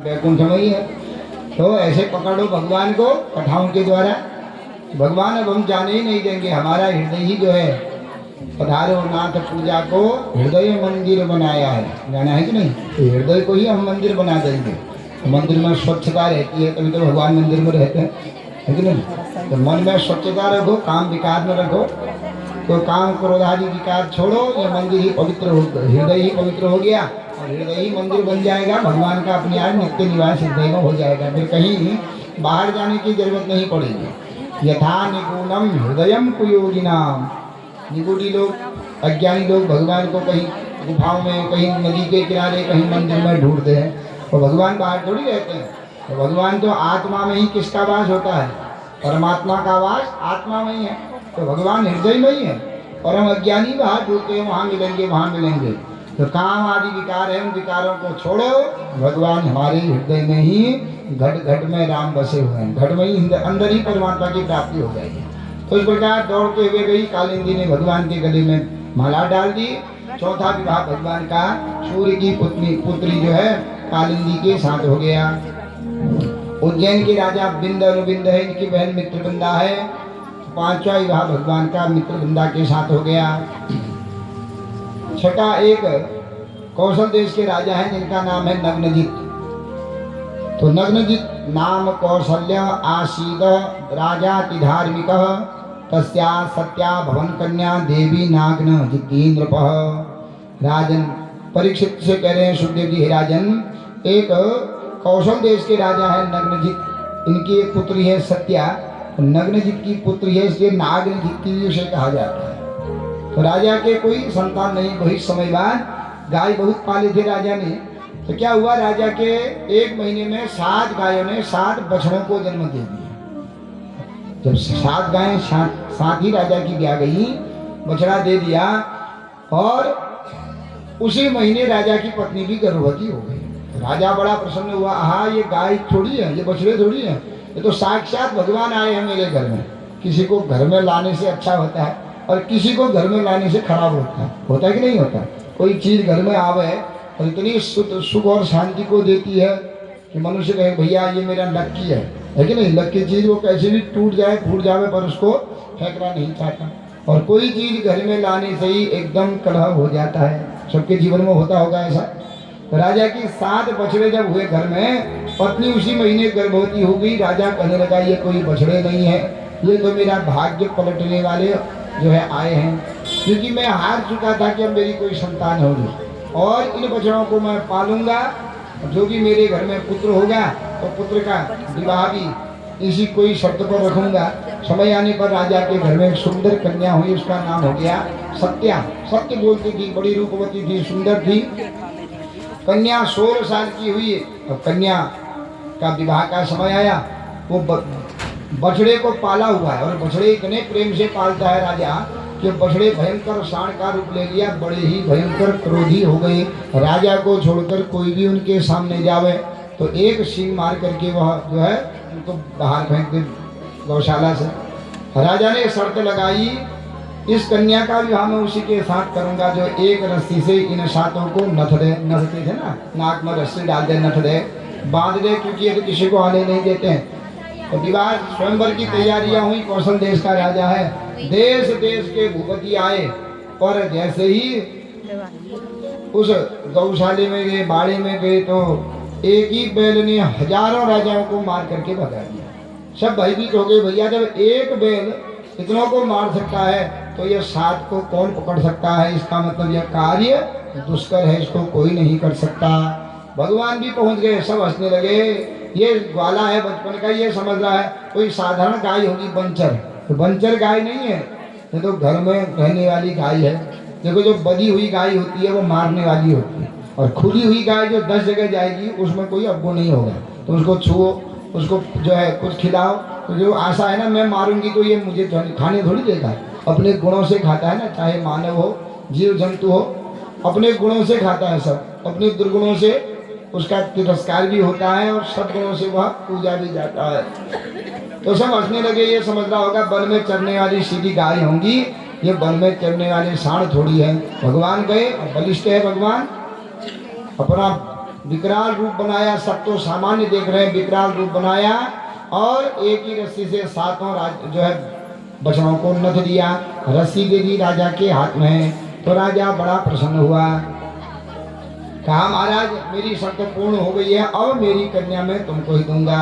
वैकुंठ में ही है। तो ऐसे पकड़ो भगवान को कथाओं के द्वारा। भगवान अब हम जाने ही नहीं देंगे, हमारा हृदय ही जो है पधारो नाथ पूजा को हृदय मंदिर बनाया है, जाना है कि नहीं? तो हृदय को ही हम मंदिर बना देंगे। मंदिर में स्वच्छता रहती है, तभी तो भगवान मंदिर में रहते हैं, है कि नहीं? तो मन में स्वच्छता रखो, काम विकार में रखो। तो काम क्रोध आदि विकार छोड़ो, ये मंदिर ही पवित्र हो, हृदय ही पवित्र हो गया और हृदय ही मंदिर बन जाएगा। भगवान का अपने आप नित्य निवास हृदय में हो जाएगा, फिर कहीं बाहर जाने की जरूरत नहीं पड़ेगी। यथा निगुणम हृदयम कुयोगिनाम, निगुड़ी लोग, अज्ञानी लोग भगवान को कहीं गुफाओं में, कहीं नदी के किनारे, कहीं मंदिर में ढूंढते हैं, तो भगवान बाहर थोड़ी रहते हैं। तो भगवान तो आत्मा में ही किसका वास होता है? परमात्मा का वास आत्मा में ही है। तो भगवान हृदय में ही है और हम अज्ञानी बाहर ढूंढते हैं, वहाँ मिलेंगे वहाँ मिलेंगे। तो काम आदि विकार है, उन विकारों को छोड़ो, भगवान हमारे हृदय में ही घट घट में राम बसे हुए हैं, घट में ही अंदर ही परमात्मा की प्राप्ति हो जाएगी। तो इस प्रकार दौड़ते हुए गई कालिंदी ने भगवान के गले में माला डाल दी। चौथा विवाह भगवान का सूर्य की पुत्री जो है कालिंदी के साथ हो गया। उज्जैन के राजा बिंद अनुबिंद है, इनकी बहन मित्रबिंदा है। पांचवा विवाह भगवान का मित्रबिंदा के साथ हो गया। छठा एक कौशल देश के राजा हैं जिनका नाम है नग्नजित। तो नग्नजित नाम कौशल्य आसीद राजाति धार्मिक तस्या सत्या भवन कन्या देवी नाग्न जितेन्द्रपः। राजन परीक्षित से कह रहे हैं सुखदेव जी, हे राजन, एक कौशल देश के राजा है नग्नजित, इनकी एक पुत्री है सत्या। नग्नजित की पुत्री है, इसलिए नागनजित की उसे कहा जाता है। तो राजा के कोई संतान नहीं, बहुत समय बाद गाय बहुत पाले थे राजा ने। तो क्या हुआ, राजा के एक महीने में 7 गायों ने 7 बछड़ों को जन्म दे दिया। जब 7 गायें साथ ही राजा की ब्याह गई, बछड़ा दे दिया और उसी महीने राजा की पत्नी भी गर्भवती हो गई। राजा बड़ा प्रसन्न हुआ, हाँ ये गाय थोड़ी है, ये बछड़े थोड़ी है, ये तो साक्षात भगवान आए हैं मेरे घर में। किसी को घर में लाने से अच्छा होता है और किसी को घर में लाने से खराब होता है कि नहीं होता? कोई चीज़ घर में आवे और इतनी सुख और शांति को देती है कि मनुष्य कहे भैया ये मेरा लक्की है कि नहीं? लक्की चीज़ वो कैसे भी टूट जाए फूट जावे पर उसको फेंकना नहीं चाहता। और कोई चीज़ घर में लाने से ही एकदम कलह हो जाता है, सबके जीवन में होता होगा ऐसा। तो राजा की 7 बछड़े जब हुए घर में, पत्नी उसी महीने गर्भवती हो गई। राजा कहने लगा ये कोई बछड़े नहीं है, ये तो मेरा भाग्य पलटने वाले जो है आए हैं, क्योंकि मैं हार चुका था कि अब मेरी कोई संतान होगी और इन बछड़ों को मैं पालूंगा। जो भी मेरे घर में पुत्र होगा तो पुत्र का विवाह भी इसी कोई शर्त पर रखूंगा। समय आने पर राजा के घर में एक सुंदर कन्या हुई, उसका नाम हो गया सत्या। सत्य बोलती थी, बड़ी रूपवती थी, सुंदर थी। कन्या 16 साल की हुई। अब कन्या का विवाह का समय आया, वो बछड़े को पाला हुआ है और बछड़े इतने प्रेम से पालता है राजा कि बछड़े भयंकर सांड का रूप ले लिया, बड़े ही भयंकर क्रोधी हो गए। राजा को छोड़कर कोई भी उनके सामने जावे तो एक सींग मार करके वह जो है उनको बाहर फेंक दे गौशाला से। राजा ने शर्त लगाई, इस कन्या का विवाह मैं उसी के साथ करूंगा जो एक रस्सी से इन 7 को नथते थे ना, नाक में रस्सी डाल दे, नथ दे, बांध दे, क्योंकि ये तो किसी को आने नहीं देते हैं। तो विवाह स्वयंवर की तैयारियां हुई। कौशल देश का राजा है, देश देश के भूपति आए और जैसे ही उस गौशाले में गए, बाड़े में गए, तो एक ही बैल ने हजारों राजाओं को मार करके भगा दिया। सब भयभीत हो गए, भैया जब एक बैल इतनों को मार सकता है तो ये 7 को कौन पकड़ सकता है? इसका मतलब यह कार्य दुष्कर है, इसको कोई नहीं कर सकता। भगवान भी पहुंच गए, सब हंसने लगे। ये ग्वाला है बचपन का, ये समझ रहा है कोई साधारण गाय होगी बंचर, तो बंचर गाय नहीं है, ये तो घर में रहने वाली गाय है। देखो जो बधी हुई गाय होती है वो मारने वाली होती है, और खुली हुई गाय जो 10 जगह जाएगी उसमें कोई अब्बो नहीं होगा। तो उसको छुओ, उसको जो है कुछ खिलाओ, तो जो आशा है ना मैं मारूंगी तो ये मुझे खाने थोड़ी देगा। अपने गुणों से खाता है ना, चाहे मानव हो जीव जंतु हो, अपने गुणों से खाता है सब। अपने दुर्गुणों से उसका तिरस्कार भी होता है और सद्गुणों से वह पूजा भी जाता है। तो सब हंसने लगे, ये समझ रहा होगा वन में चरने वाली सीधी गाय होंगी, ये वन में चरने वाले सांड थोड़ी है। भगवान गए, बलिष्ठ है भगवान, अपना विकराल रूप बनाया, सब तो सामान्य देख रहे हैं, विकराल रूप बनाया और एक ही रस्सी से सातों जो है बछड़ों को नथ दिया, रस्सी दे दी राजा के हाथ में। तो राजा बड़ा प्रसन्न हुआ, कहा महाराज मेरी शर्त पूर्ण हो गई है, अब मेरी कन्या मैं तुमको ही दूंगा।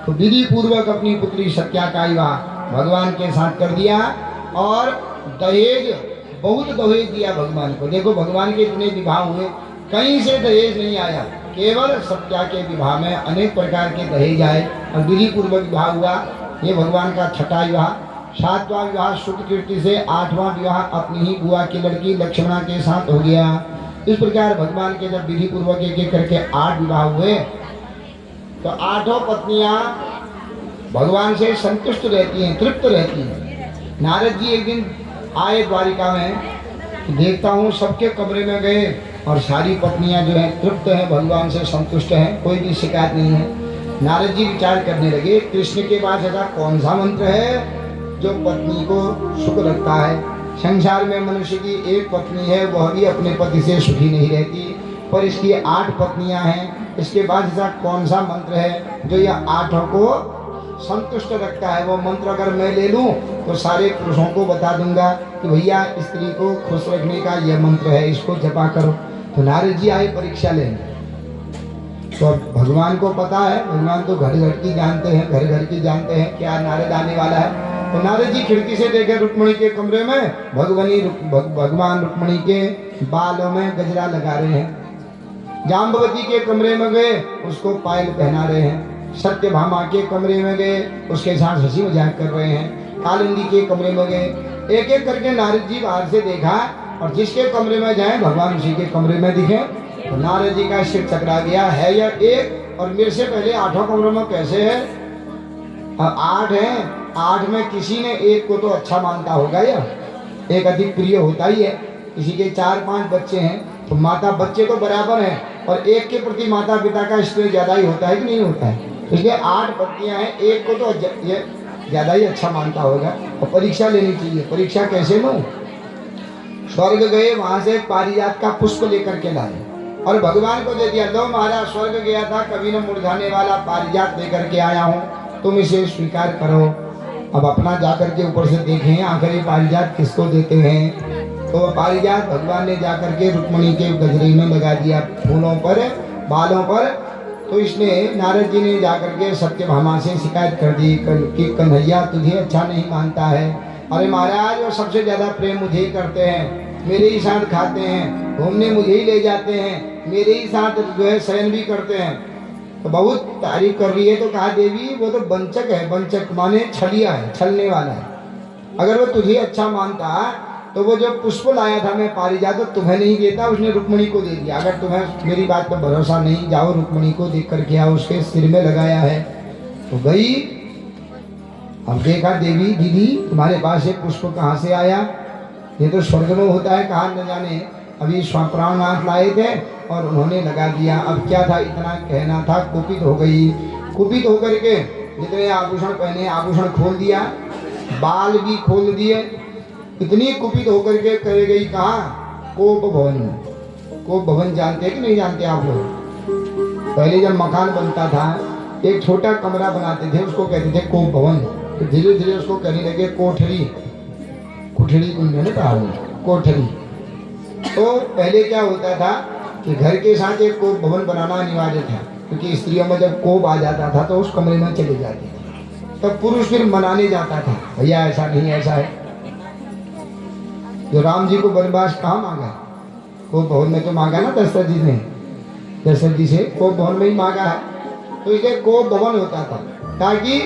तो विधि पूर्वक अपनी पुत्री सत्या का विवाह भगवान के साथ कर दिया और दहेज, बहुत दहेज दिया भगवान को। देखो भगवान के इतने विवाह हुए, कहीं से दहेज नहीं आया, केवल सत्या के विवाह में अनेक प्रकार के दहेज आए और विधि पूर्वक विवाह हुआ। ये भगवान का छठा विवाह। सातवां विवाह शुक्ल कीर्ति से, आठवां विवाह अपनी ही बुआ की लड़की लक्ष्मणा के साथ हो गया। इस प्रकार भगवान के जब विधि पूर्वक एक एक करके 8 विवाह हुए तो 8 पत्नियां भगवान से संतुष्ट रहती हैं, तृप्त रहती हैं। नारद जी एक दिन आए द्वारिका में, देखता हूँ सबके कमरे में गए और सारी पत्नियां जो हैं तृप्त हैं, भगवान से संतुष्ट हैं, कोई भी शिकायत नहीं है। नारद जी विचार करने लगे, कृष्ण के पास ऐसा कौन सा मंत्र है जो पत्नी को सुख रखता है। संसार में मनुष्य की एक पत्नी है, वह भी अपने पति से सुखी नहीं रहती, पर इसकी 8 पत्नियां हैं। इसके बाद ऐसा कौन सा मंत्र है जो यह 8 को संतुष्ट रखता है। वो मंत्र अगर मैं ले लूं तो सारे पुरुषों को बता दूंगा कि भैया स्त्री को खुश रखने का यह मंत्र है, इसको जपा करो। तो नारद जी आए परीक्षा लेने। तो भगवान को पता है, भगवान तो घर घर की जानते हैं, घर घर की जानते हैं क्या नारद आने वाला है। तो नारद जी खिड़की से देखे रुक्मणी के कमरे में भगवान रुक्मणी के बालों में गजरा लगा रहे हैं। जाम्बवती के कमरे में गए, उसको पायल पहना रहे हैं। सत्यभामा के कमरे में गए, उसके साथ हंसी मजाक कर रहे हैं। कालिंदी के कमरे में गए, एक एक करके नारद जी बाहर से देखा और जिसके कमरे में जाए भगवान उसी के कमरे में दिखे। तो नारद जी का सिर चकरा गया, है या एक और मेरे से पहले 8 कमरों में कैसे है? अब 8 हैं, 8 में किसी ने एक को तो अच्छा मानता होगा, या एक अधिक प्रिय होता ही है। किसी के 4-5 बच्चे हैं तो माता बच्चे तो बराबर हैं और एक के प्रति माता पिता का स्नेह ज़्यादा ही होता है कि नहीं होता है। इसलिए 8 पत्नियां हैं, एक को तो ये ज़्यादा ही अच्छा मानता होगा और परीक्षा लेनी चाहिए। परीक्षा कैसे लूँ? स्वर्ग गए, वहाँ से पारिजात का पुष्प लेकर के लाए और भगवान को दे दिया। लो महाराज, स्वर्ग गया था कभी न मुरझाने वाला पारिजात लेकर के आया हूँ, तुम इसे स्वीकार करो। अब अपना जाकर के ऊपर से देखें आखिर ये पारिजात किसको देते हैं। तो पारिजात भगवान ने जाकर के रुक्मणी के गजरे में लगा दिया, फूलों पर, बालों पर। तो इसने नारद जी ने जाकर के सत्यभामा से शिकायत कर दी कि कन्हैया तुझे अच्छा नहीं मानता है। अरे महाराज, वो सबसे ज़्यादा प्रेम मुझे ही करते हैं, मेरे ही साथ खाते हैं, घूमने मुझे ही ले जाते हैं, मेरे ही साथ जो है शयन भी करते हैं। तो बहुत तारीफ कर रही है। तो कहा देवी वो तो वंचक है, वंचक माने छलिया है, छलने वाला है। अगर वो तुझे अच्छा मानता तो वो जो पुष्प लाया था मैं पारिजात तो तुम्हें नहीं देता, उसने रुक्मणी को दे दिया। अगर तुम्हें मेरी बात पर भरोसा नहीं, जाओ रुक्मणी को देख करके आओ, उसके सिर में लगाया है। तो गई, अब देखा देवी दीदी तुम्हारे पास ये पुष्प कहाँ से आया? ये तो स्वर्ग में होता है, कहाँ न जाने। अभी प्राणनाथ लाए थे और उन्होंने लगा दिया। अब क्या था, इतना कहना था, कुपित हो गई। कुपित होकर के जितने आभूषण पहने आभूषण खोल दिया, बाल भी खोल दिए। इतनी कुपित होकर के करे गई कहाँ? कोप भवन। कोप भवन जानते हैं कि नहीं जानते आप लोग? पहले जब मकान बनता था एक छोटा कमरा बनाते थे, उसको कहते थे कोप भवन। तो धीरे धीरे उसको कहने लगे कोठरी। कोठरी उन्होंने कहा, कोठरी। तो पहले क्या होता था कि घर के साथ एक कोप भवन बनाना अनिवार्य था, क्योंकि स्त्रियों में जब कोप आ जाता था तो उस कमरे में चले जाती थी। तब पुरुष फिर मनाने जाता था, भैया ऐसा नहीं, ऐसा है। जो राम जी को वनवास कहाँ मांगा? कोप भवन में तो मांगा ना दशरथ जी ने, दशरथ जी से कोप भवन में ही मांगा है। तो इसलिए कोप भवन होता था ताकि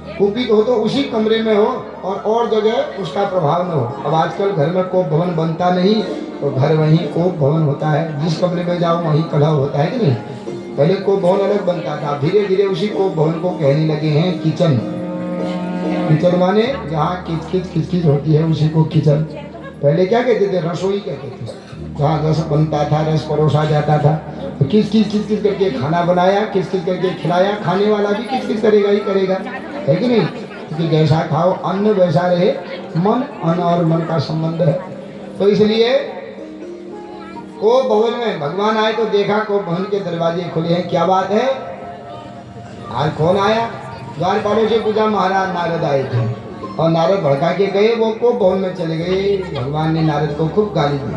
कुपित हो तो उसी कमरे में हो और जगह उसका प्रभाव न हो। अब आजकल घर में कोप भवन बनता नहीं, तो घर वहीं कोप भवन होता है, जिस कमरे में जाओ वहीं कलह होता है कि नहीं। पहले कोप भवन अलग बनता था, धीरे धीरे उसी कोप भवन को कहने लगे हैं किचन। किचन माने जहाँ किचकिच होती है उसी को किचन। पहले क्या कहते थे? रसोई कहते थे। जहाँ रस बनता था, रस परोसा जाता था, तो किस करके खाना बनाया, किस करके खिलाया। खाने वाला भी किस करेगा ही करेगा, है कि नहीं? क्योंकि जैसा खाओ अन्न वैसा रहे मन, अन्न और मन का संबंध है। तो इसलिए को भवन में भगवान आए तो देखा को भवन के दरवाजे खुले हैं। क्या बात है, आज कौन आया? द्वारपालों से पूछा, महाराज नारद आए थे। और नारद भड़का के गए, वो को भवन में चले गए। भगवान ने नारद को खूब गाली दी।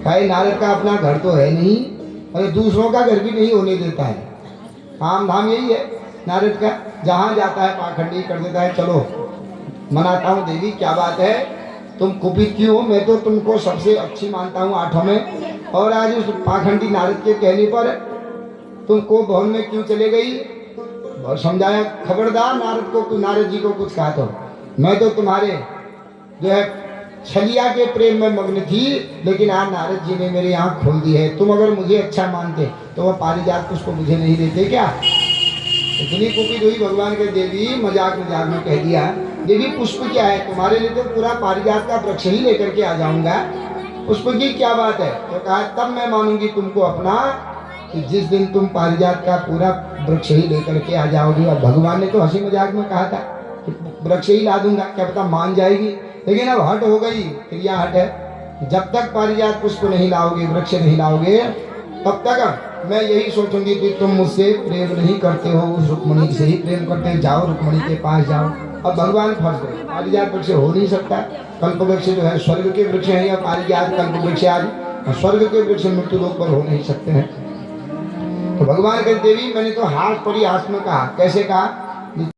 कहे नारद का अपना घर तो है नहीं, अरे दूसरों का घर भी नहीं होने देता है। काम धाम यही है नारद का, जहाँ जाता है पाखंडी कर देता है। चलो मनाता हूँ देवी, क्या बात है, तुम कुपित क्यों हो? मैं तो तुमको सबसे अच्छी मानता हूँ आठों में, और आज उस पाखंडी नारद के कहने पर तुमको भवन में क्यों चले गई? बहुत समझाया, खबरदार नारद को, नारद जी को कुछ कहा तो मैं तो तुम्हारे जो है छलिया के प्रेम में मग्न थी, लेकिन आज नारद जी ने मेरी आँख खोल दी है। तुम अगर मुझे अच्छा मानते तो वह पारिजात पुष्प मुझे नहीं देते क्या? इतनी कुपित हुई भगवान के देवी, मजाक मजाक में कह दिया, देवी पुष्प क्या है, तुम्हारे लिए तो पूरा पारिजात का वृक्ष ही लेकर के आ जाऊंगा, पुष्प की क्या बात है? तो कहा तब मैं मानूंगी तुमको अपना, कि जिस दिन तुम पारिजात का पूरा वृक्ष ही लेकर के आ जाओगी। और भगवान ने तो हंसी मजाक में कहा था कि वृक्ष ही ला दूंगा, क्या पता मान जाएगी। लेकिन अब हट हो गई, क्रिया हट है। जब तक पारिजात पुष्प नहीं लाओगे, वृक्ष नहीं लाओगे, तब तक मैं यही सोचूंगी कि तुम मुझसे प्रेम नहीं करते हो, उस रुक्मणी से ही प्रेम करते हो, जाओ रुक्मणी के पास जाओ। अब भगवान फंस गए, पारिजात वृक्ष हो नहीं सकता। कल्प वृक्ष जो है स्वर्ग के वृक्ष हैं, या पारिजात कल्प वृक्ष आज स्वर्ग के वृक्ष मृत्यु लोक पर हो नहीं सकते हैं। तो भगवान के देवी, मैंने तो हाथ परिहास में कहा। कैसे कहा?